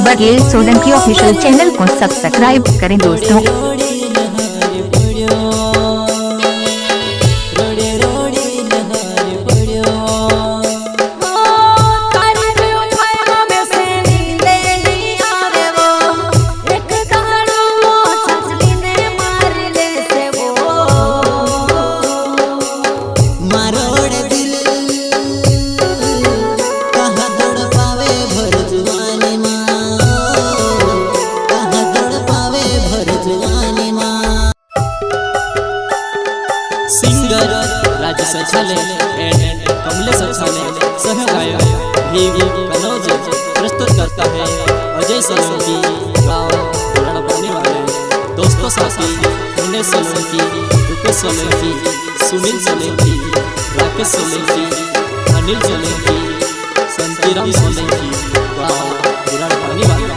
Baghel Solanki official channel को subscribe करें दोस्तों। सिंगर राजेश अछाले एंड कमलेश अछाले सहगायक वीवी कनौज प्रस्तुत करता है अजय सोलंकी गाँव रणपानी वाले दोस्तों साथी मुन्ने सोलंकी, रुपेश सोलंकी, सुनील सोलंकी, राकेश सोलंकी, अनिल सोलंकी, संतीराम सोलंकी गाँव रणपानी वाले।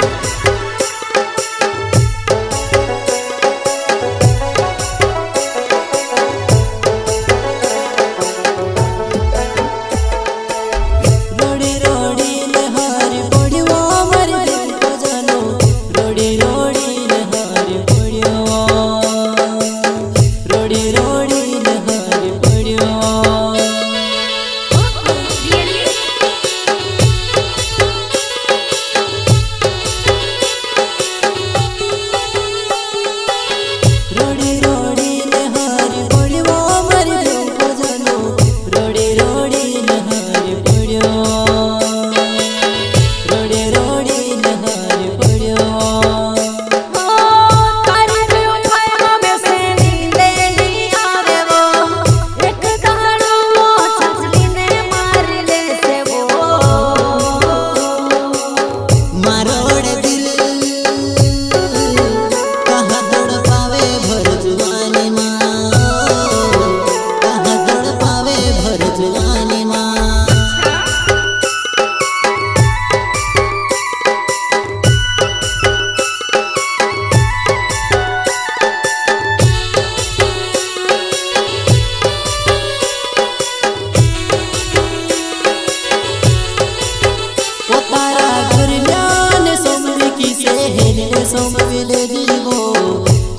सोमविले दीवो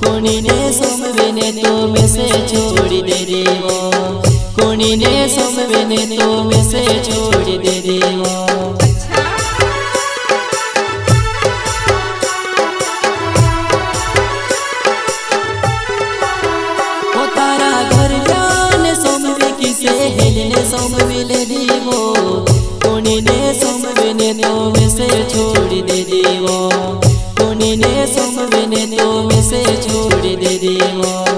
कोणी ने सोमविने तो में से छोड़ी दे देवो, कोणी ने सोमविने तो में से छोड़ी दे देवो। ओ तारा घर जाने सोमवे किसे हेलने सोमविले दीवो कोणी ने सोमविने तो में से छोड़ी दे देवो, कोणी ने सोमविने तो में से छोड़ दे देवो।